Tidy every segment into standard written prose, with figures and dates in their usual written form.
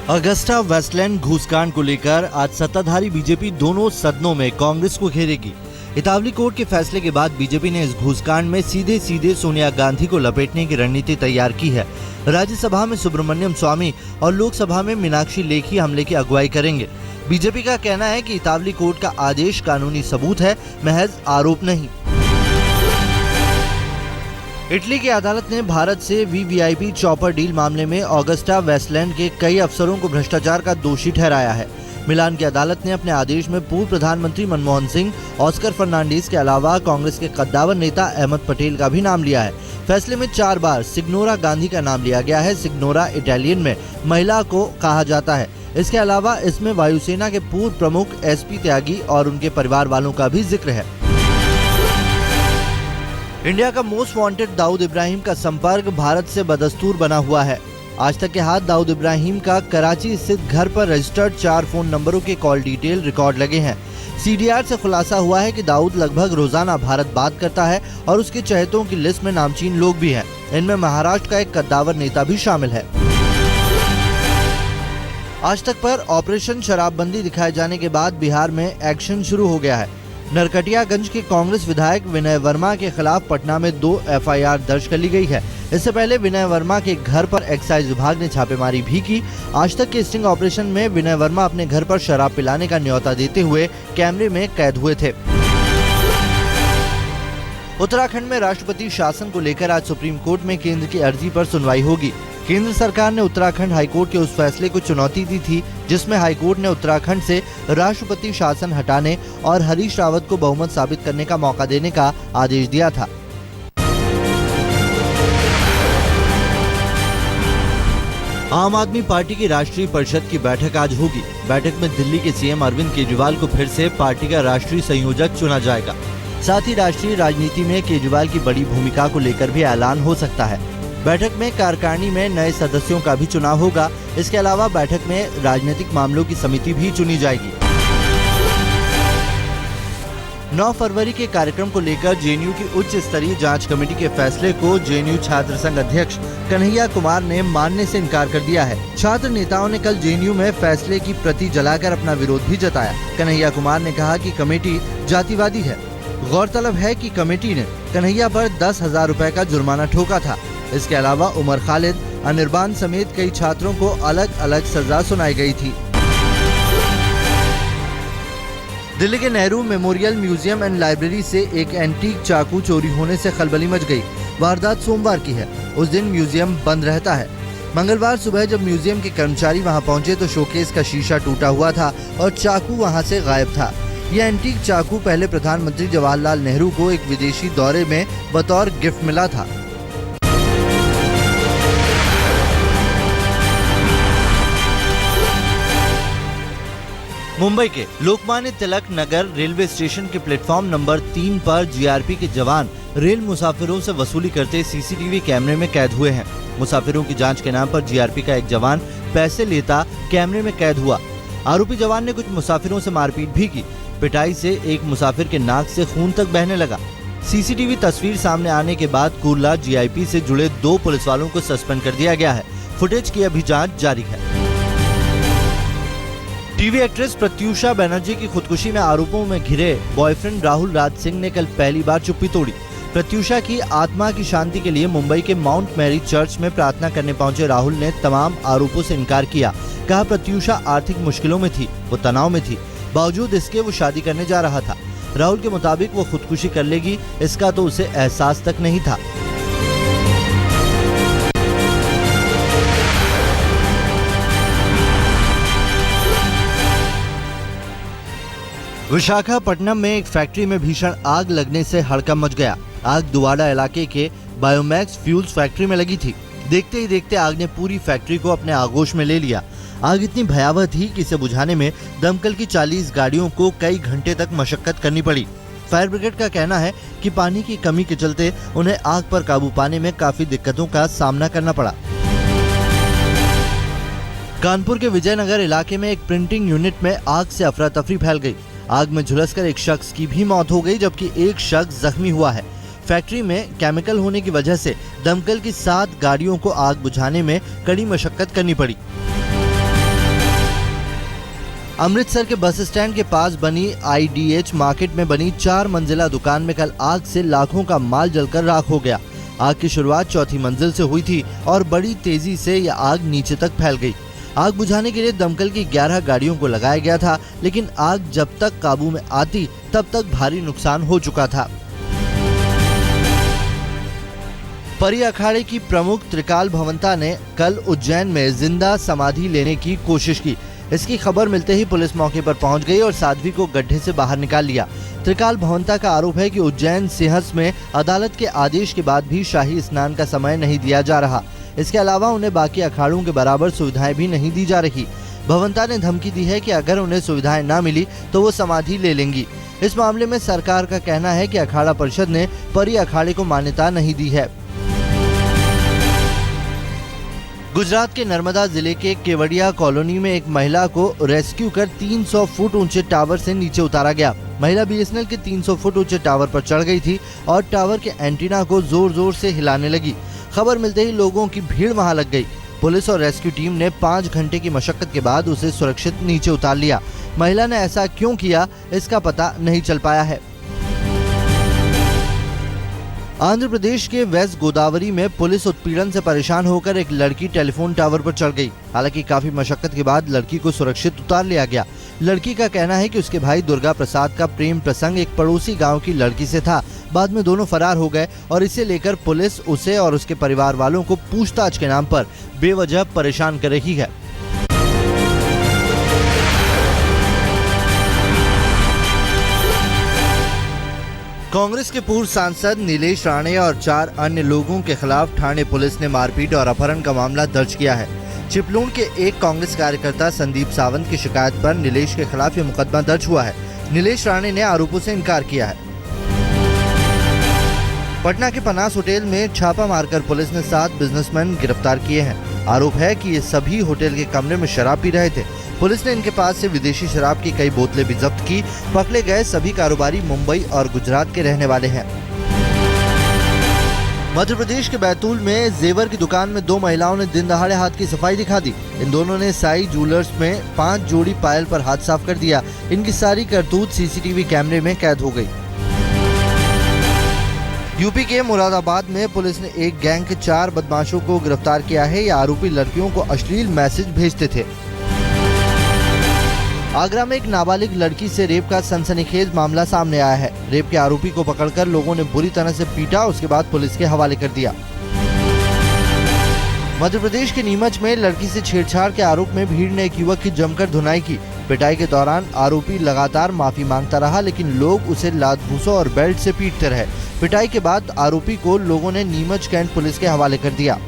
Agusta Westland घूसकांड को लेकर आज सत्ताधारी बीजेपी दोनों सदनों में कांग्रेस को घेरेगी। इतावली कोर्ट के फैसले के बाद बीजेपी ने इस घूसकांड में सीधे सोनिया गांधी को लपेटने की रणनीति तैयार की है। राज्यसभा में सुब्रमण्यम स्वामी और लोकसभा में मीनाक्षी लेखी हमले की अगुवाई करेंगे। बीजेपी का कहना है कि इतावली कोर्ट का आदेश कानूनी सबूत है, महज आरोप नहीं। इटली की अदालत ने भारत से वीवीआईपी चॉपर डील मामले में ऑगस्टा वेस्टलैंड के कई अफसरों को भ्रष्टाचार का दोषी ठहराया है। मिलान की अदालत ने अपने आदेश में पूर्व प्रधानमंत्री मनमोहन सिंह, ऑस्कर फर्नांडीज के अलावा कांग्रेस के कद्दावर नेता अहमद पटेल का भी नाम लिया है। फैसले में 4 बार सिग्नोरा गांधी का नाम लिया गया है। सिग्नोरा इटालियन में महिला को कहा जाता है। इसके अलावा इसमें वायुसेना के पूर्व प्रमुख एसपी त्यागी और उनके परिवार वालों का भी जिक्र है। इंडिया का मोस्ट वांटेड दाऊद इब्राहिम का संपर्क भारत से बदस्तूर बना हुआ है। आज तक के हाथ दाऊद इब्राहिम का कराची स्थित घर पर रजिस्टर्ड 4 फोन नंबरों के कॉल डिटेल रिकॉर्ड लगे हैं। सीडीआर से खुलासा हुआ है कि दाऊद लगभग रोजाना भारत बात करता है और उसके चहेतों की लिस्ट में नामचीन लोग भी हैं। इनमें महाराष्ट्र का एक कद्दावर नेता भी शामिल है। आज तक पर ऑपरेशन शराबबंदी दिखाए जाने के बाद बिहार में एक्शन शुरू हो गया है। नरकटियागंज के कांग्रेस विधायक विनय वर्मा के खिलाफ पटना में 2 एफआईआर दर्ज कर ली गई है। इससे पहले विनय वर्मा के घर पर एक्साइज विभाग ने छापेमारी भी की। आज तक के स्टिंग ऑपरेशन में विनय वर्मा अपने घर पर शराब पिलाने का न्योता देते हुए कैमरे में कैद हुए थे। उत्तराखंड में राष्ट्रपति शासन को लेकर आज सुप्रीम कोर्ट में केंद्र की अर्जी पर सुनवाई होगी। केंद्र सरकार ने उत्तराखंड हाईकोर्ट के उस फैसले को चुनौती दी थी जिसमें हाईकोर्ट ने उत्तराखंड से राष्ट्रपति शासन हटाने और हरीश रावत को बहुमत साबित करने का मौका देने का आदेश दिया था। आम आदमी पार्टी की राष्ट्रीय परिषद की बैठक आज होगी। बैठक में दिल्ली के सीएम अरविंद केजरीवाल को फिर से पार्टी का राष्ट्रीय संयोजक चुना जाएगा। साथ ही राष्ट्रीय राजनीति में केजरीवाल की बड़ी भूमिका को लेकर भी ऐलान हो सकता है। बैठक में कार्यकारिणी में नए सदस्यों का भी चुनाव होगा। इसके अलावा बैठक में राजनीतिक मामलों की समिति भी चुनी जाएगी। 9 फरवरी के कार्यक्रम को लेकर जेएनयू की उच्च स्तरीय जांच कमेटी के फैसले को जेएनयू छात्र संघ अध्यक्ष कन्हैया कुमार ने मानने से इनकार कर दिया है। छात्र नेताओं ने कल जेएनयू में फैसले की प्रति जलाकर अपना विरोध भी जताया। कन्हैया कुमार ने कहा कि कमेटी जातिवादी है। गौरतलब है कि कमेटी ने कन्हैया पर 10,000 रुपए का जुर्माना ठोका था। इसके अलावा उमर खालिद, अनिर्बान समेत कई छात्रों को अलग अलग सजा सुनाई गई थी। दिल्ली के Nehru memorial museum and library से एक एंटीक चाकू चोरी होने से खलबली मच गई। वारदात सोमवार की है। उस दिन म्यूजियम बंद रहता है। मंगलवार सुबह जब म्यूजियम के कर्मचारी वहां पहुंचे तो शोकेस का शीशा टूटा हुआ था और चाकू वहां से गायब था। यह एंटीक चाकू पहले प्रधानमंत्री जवाहरलाल नेहरू को एक विदेशी दौरे में बतौर गिफ्ट मिला था। मुंबई के लोकमान्य तिलक नगर रेलवे स्टेशन के प्लेटफॉर्म नंबर 3 पर जीआरपी के जवान रेल मुसाफिरों से वसूली करते सीसीटीवी कैमरे में कैद हुए हैं। मुसाफिरों की जांच के नाम पर जीआरपी का एक जवान पैसे लेता कैमरे में कैद हुआ। आरोपी जवान ने कुछ मुसाफिरों से मारपीट भी की। पिटाई से एक मुसाफिर के नाक से खून तक बहने लगा। सीसीटीवी तस्वीर सामने आने के बाद कुर्ला जीआईपी से जुड़े 2 पुलिस वालों को सस्पेंड कर दिया गया है। फुटेज की अभी जांच जारी है। टीवी एक्ट्रेस प्रत्यूषा बनर्जी की खुदकुशी में आरोपों में घिरे बॉयफ्रेंड राहुल राज सिंह ने कल पहली बार चुप्पी तोड़ी। प्रत्यूषा की आत्मा की शांति के लिए मुंबई के माउंट मैरी चर्च में प्रार्थना करने पहुंचे राहुल ने तमाम आरोपों से इनकार किया। कहा प्रत्यूषा आर्थिक मुश्किलों में थी, वो तनाव में थी, बावजूद इसके वो शादी करने जा रहा था। राहुल के मुताबिक वो खुदकुशी कर लेगी, इसका तो उसे एहसास तक नहीं था। विशाखापट्टनम में एक फैक्ट्री में भीषण आग लगने से हड़कंप मच गया। आग दुवाडा इलाके के बायोमैक्स फ्यूल्स फैक्ट्री में लगी थी। देखते ही देखते आग ने पूरी फैक्ट्री को अपने आगोश में ले लिया। आग इतनी भयावह थी कि इसे बुझाने में दमकल की 40 गाड़ियों को कई घंटे तक मशक्कत करनी पड़ी। फायर ब्रिगेड का कहना है कि पानी की कमी के चलते उन्हें आग पर काबू पाने में काफी दिक्कतों का सामना करना पड़ा। कानपुर के विजयनगर इलाके में एक प्रिंटिंग यूनिट में आग से अफरा तफरी फैल गई। आग में झुलसकर एक शख्स की भी मौत हो गई जबकि एक शख्स जख्मी हुआ है। फैक्ट्री में केमिकल होने की वजह से दमकल की 7 गाड़ियों को आग बुझाने में कड़ी मशक्कत करनी पड़ी। अमृतसर के बस स्टैंड के पास बनी IDH मार्केट में बनी 4 मंजिला दुकान में कल आग से लाखों का माल जलकर राख हो गया। आग की शुरुआत चौथी मंजिल से हुई थी और बड़ी तेजी से यह आग नीचे तक फैल गई। आग बुझाने के लिए दमकल की 11 गाड़ियों को लगाया गया था, लेकिन आग जब तक काबू में आती तब तक भारी नुकसान हो चुका था। परी अखाड़े की प्रमुख त्रिकाल भवंता ने कल उज्जैन में जिंदा समाधि लेने की कोशिश की। इसकी खबर मिलते ही पुलिस मौके पर पहुंच गई और साध्वी को गड्ढे से बाहर निकाल लिया। त्रिकाल भवंता का आरोप है कि उज्जैन सिंहस में अदालत के आदेश के बाद भी शाही स्नान का समय नहीं दिया जा रहा। इसके अलावा उन्हें बाकी अखाड़ों के बराबर सुविधाएं भी नहीं दी जा रही। भवंता ने धमकी दी है कि अगर उन्हें सुविधाएं न मिली तो वो समाधि ले लेंगी। इस मामले में सरकार का कहना है कि अखाड़ा परिषद ने परी अखाड़े को मान्यता नहीं दी है। गुजरात के नर्मदा जिले के केवड़िया कॉलोनी में एक महिला को रेस्क्यू कर 300 फुट ऊंचे टावर से नीचे उतारा गया। महिला BSNL के 300 फुट ऊंचे टावर पर चढ़ गई थी और टावर के एंटीना को जोर जोर से हिलाने लगी। खबर मिलते ही लोगों की भीड़ वहां लग गई। पुलिस और रेस्क्यू टीम ने 5 घंटे की मशक्कत के बाद उसे सुरक्षित नीचे उतार लिया। महिला ने ऐसा क्यों किया, इसका पता नहीं चल पाया है। आंध्र प्रदेश के वेस्ट गोदावरी में पुलिस उत्पीड़न से परेशान होकर एक लड़की टेलीफोन टावर पर चढ़ गई। हालांकि काफी मशक्कत के बाद लड़की को सुरक्षित उतार लिया गया। लड़की का कहना है कि उसके भाई दुर्गा प्रसाद का प्रेम प्रसंग एक पड़ोसी गांव की लड़की से था। बाद में दोनों फरार हो गए और इसे लेकर पुलिस उसे और उसके परिवार वालों को पूछताछ के नाम पर बेवजह परेशान कर रही है। कांग्रेस के पूर्व सांसद नीलेश राणे और 4 अन्य लोगों के खिलाफ ठाणे पुलिस ने मारपीट और अपहरण का मामला दर्ज किया है। चिपलून के एक कांग्रेस कार्यकर्ता संदीप सावंत की शिकायत पर नीलेश के खिलाफ ये मुकदमा दर्ज हुआ है। नीलेश राणे ने आरोपों से इनकार किया है। पटना के पनास होटल में छापा मारकर पुलिस ने 7 बिजनेसमैन गिरफ्तार किए हैं। आरोप है कि ये सभी होटल के कमरे में शराब पी रहे थे। पुलिस ने इनके पास से विदेशी शराब की कई बोतलें भी जब्त की। पकड़े गए सभी कारोबारी मुंबई और गुजरात के रहने वाले हैं। मध्य प्रदेश के बैतूल में जेवर की दुकान में 2 महिलाओं ने दिन दहाड़े हाथ की सफाई दिखा दी। इन दोनों ने साई ज्वेलर्स में 5 जोड़ी पायल पर हाथ साफ कर दिया। इनकी सारी करतूत CCTV कैमरे में कैद हो गई। यूपी के मुरादाबाद में पुलिस ने एक गैंग के 4 बदमाशों को गिरफ्तार किया है। ये आरोपी लड़कियों को अश्लील मैसेज भेजते थे। आगरा में एक नाबालिग लड़की से रेप का सनसनीखेज मामला सामने आया है। रेप के आरोपी को पकड़कर लोगों ने बुरी तरह से पीटा, उसके बाद पुलिस के हवाले कर दिया। मध्य प्रदेश के नीमच में लड़की से छेड़छाड़ के आरोप में भीड़ ने एक युवक की जमकर धुनाई की। पिटाई के दौरान आरोपी लगातार माफी मांगता रहा, लेकिन लोग उसे लात घूंसों और बेल्ट से पीटते रहे। पिटाई के बाद आरोपी को लोगों ने नीमच कैंट पुलिस के हवाले कर दिया।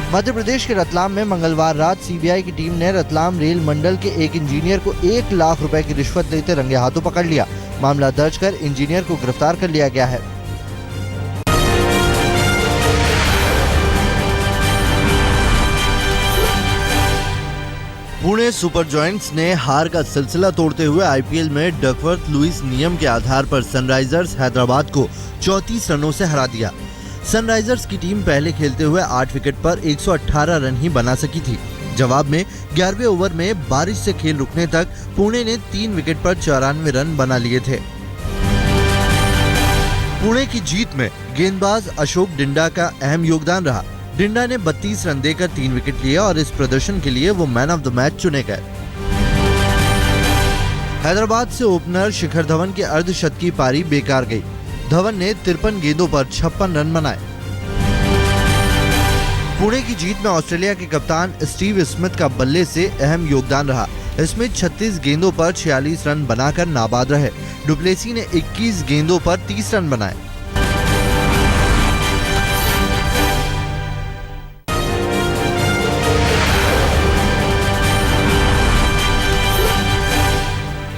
मध्य प्रदेश के रतलाम में मंगलवार रात CBI की टीम ने रतलाम रेल मंडल के एक इंजीनियर को 1 लाख रुपए की रिश्वत लेते रंगे हाथों पकड़ लिया। मामला दर्ज कर इंजीनियर को गिरफ्तार कर लिया गया है। पुणे सुपर जॉयंट्स ने हार का सिलसिला तोड़ते हुए IPL में डकवर्थ लुइस नियम के आधार पर सनराइजर्स हैदराबाद को 34 रनों से हरा दिया। सनराइजर्स की टीम पहले खेलते हुए 8 विकेट पर 118 रन ही बना सकी थी। जवाब में 11वें ओवर में बारिश से खेल रुकने तक पुणे ने 3 विकेट पर 94 रन बना लिए थे। पुणे की जीत में गेंदबाज अशोक डिंडा का अहम योगदान रहा। डिंडा ने 32 रन देकर 3 विकेट लिए और इस प्रदर्शन के लिए वो मैन ऑफ द मैच चुने गए। हैदराबाद से ओपनर शिखर धवन की अर्धशतकीय पारी बेकार गई। धवन ने 53 गेंदों पर 56 रन बनाए। पुणे की जीत में ऑस्ट्रेलिया के कप्तान स्टीव स्मिथ का बल्ले से अहम योगदान रहा। स्मिथ 36 गेंदों पर 46 रन बनाकर नाबाद रहे। डुप्लेसी ने 21 गेंदों पर 30 रन बनाए।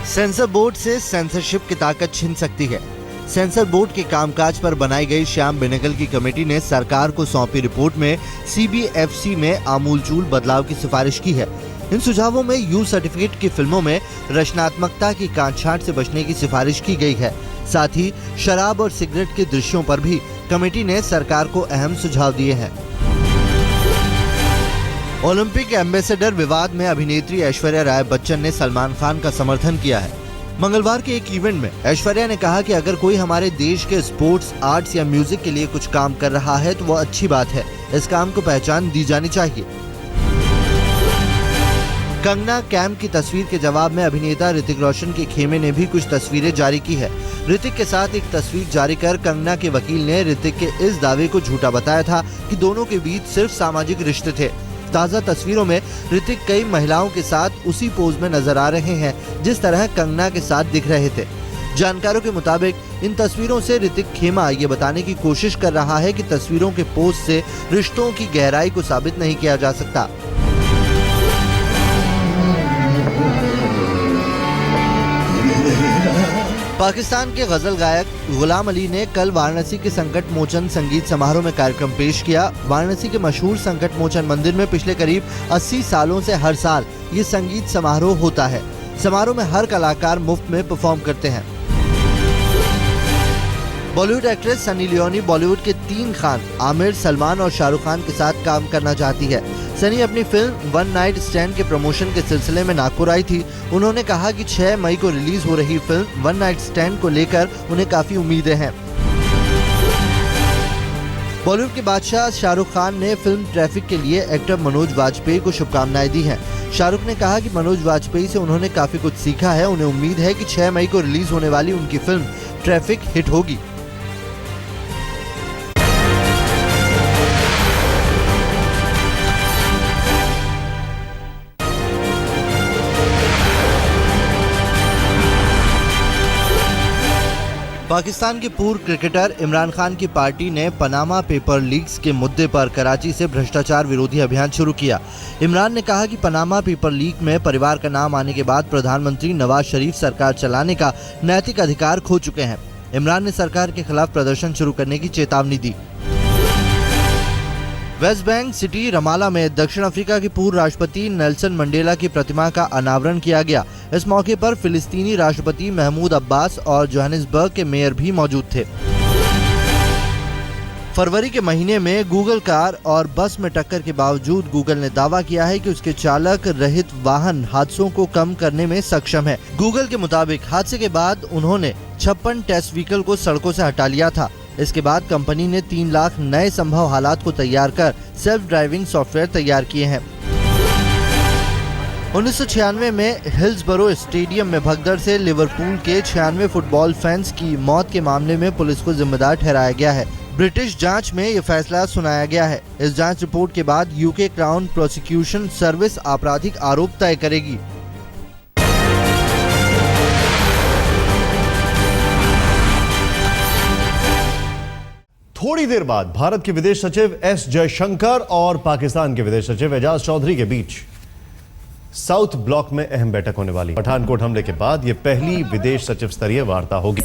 सेंसर बोर्ड से सेंसरशिप की ताकत छिन सकती है। सेंसर बोर्ड के कामकाज पर बनाई गई श्याम बेनेगल की कमेटी ने सरकार को सौंपी रिपोर्ट में CBFC में आमूलचूल बदलाव की सिफारिश की है। इन सुझावों में यू सर्टिफिकेट की फिल्मों में रचनात्मकता की काटछांट से बचने की सिफारिश की गई है। साथ ही शराब और सिगरेट के दृश्यों पर भी कमेटी ने सरकार को अहम सुझाव दिए हैं। ओलंपिक एम्बेसडर विवाद में अभिनेत्री ऐश्वर्या राय बच्चन ने सलमान खान का समर्थन किया है। मंगलवार के एक इवेंट में ऐश्वर्या ने कहा कि अगर कोई हमारे देश के स्पोर्ट्स, आर्ट्स या म्यूजिक के लिए कुछ काम कर रहा है तो वो अच्छी बात है। इस काम को पहचान दी जानी चाहिए। कंगना कैंप की तस्वीर के जवाब में अभिनेता ऋतिक रोशन के खेमे ने भी कुछ तस्वीरें जारी की है। ऋतिक के साथ एक तस्वीर जारी कर कंगना के वकील ने ऋतिक के इस दावे को झूठा बताया था कि दोनों के बीच सिर्फ सामाजिक रिश्ते थे। ताज़ा तस्वीरों में ऋतिक कई महिलाओं के साथ उसी पोज में नजर आ रहे हैं जिस तरह कंगना के साथ दिख रहे थे। जानकारों के मुताबिक इन तस्वीरों से ऋतिक खेमा ये बताने की कोशिश कर रहा है कि तस्वीरों के पोज से रिश्तों की गहराई को साबित नहीं किया जा सकता। पाकिस्तान के गजल गायक गुलाम अली ने कल वाराणसी के संकट मोचन संगीत समारोह में कार्यक्रम पेश किया। वाराणसी के मशहूर संकट मोचन मंदिर में पिछले करीब 80 सालों से हर साल ये संगीत समारोह होता है। समारोह में हर कलाकार मुफ्त में परफॉर्म करते हैं। बॉलीवुड एक्ट्रेस सनी लियोनी बॉलीवुड के 3 खान आमिर, सलमान और शाहरुख खान के साथ काम करना चाहती है। सनी अपनी फिल्म वन नाइट स्टैंड के प्रमोशन के सिलसिले में नागपुर आई थी। उन्होंने कहा कि 6 मई को रिलीज हो रही फिल्म वन नाइट स्टैंड को लेकर उन्हें काफी उम्मीदें हैं। बॉलीवुड के बादशाह शाहरुख खान ने फिल्म ट्रैफिक के लिए एक्टर मनोज वाजपेयी को शुभकामनाएं दी हैं। शाहरुख ने कहा कि मनोज वाजपेयी से उन्होंने काफी कुछ सीखा है। उन्हें उम्मीद है कि 6 मई को रिलीज होने वाली उनकी फिल्म ट्रैफिक हिट होगी। पाकिस्तान के पूर्व क्रिकेटर इमरान खान की पार्टी ने पनामा पेपर लीक्स के मुद्दे पर कराची से भ्रष्टाचार विरोधी अभियान शुरू किया। इमरान ने कहा कि पनामा पेपर लीक में परिवार का नाम आने के बाद प्रधानमंत्री नवाज शरीफ सरकार चलाने का नैतिक अधिकार खो चुके हैं। इमरान ने सरकार के खिलाफ प्रदर्शन शुरू करने की चेतावनी दी। वेस्ट बैंक सिटी रमाला में दक्षिण अफ्रीका के पूर्व राष्ट्रपति नेल्सन मंडेला की प्रतिमा का अनावरण किया गया। इस मौके पर फिलिस्तीनी राष्ट्रपति महमूद अब्बास और जोहानिसबर्ग के मेयर भी मौजूद थे। फरवरी के महीने में गूगल कार और बस में टक्कर के बावजूद गूगल ने दावा किया है कि उसके चालक रहित वाहन हादसों को कम करने में सक्षम है। गूगल के मुताबिक हादसे के बाद उन्होंने 56 टेस्ट व्हीकल को सड़कों से हटा लिया था। इसके बाद कंपनी ने 3 लाख नए संभव हालात को तैयार कर सेल्फ ड्राइविंग सॉफ्टवेयर तैयार किए हैं। 1996 में हिल्सबरो स्टेडियम में भगदड़ से लिवरपूल के 96 फुटबॉल फैंस की मौत के मामले में पुलिस को जिम्मेदार ठहराया गया है। ब्रिटिश जांच में ये फैसला सुनाया गया है। इस जांच रिपोर्ट के बाद यूके क्राउन प्रोसिक्यूशन सर्विस आपराधिक आरोप तय करेगी। थोड़ी देर बाद भारत के विदेश सचिव एस जयशंकर और पाकिस्तान के विदेश सचिव एजाज चौधरी के बीच साउथ ब्लॉक में अहम बैठक होने वाली। पठानकोट हमले के बाद यह पहली विदेश सचिव स्तरीय वार्ता होगी।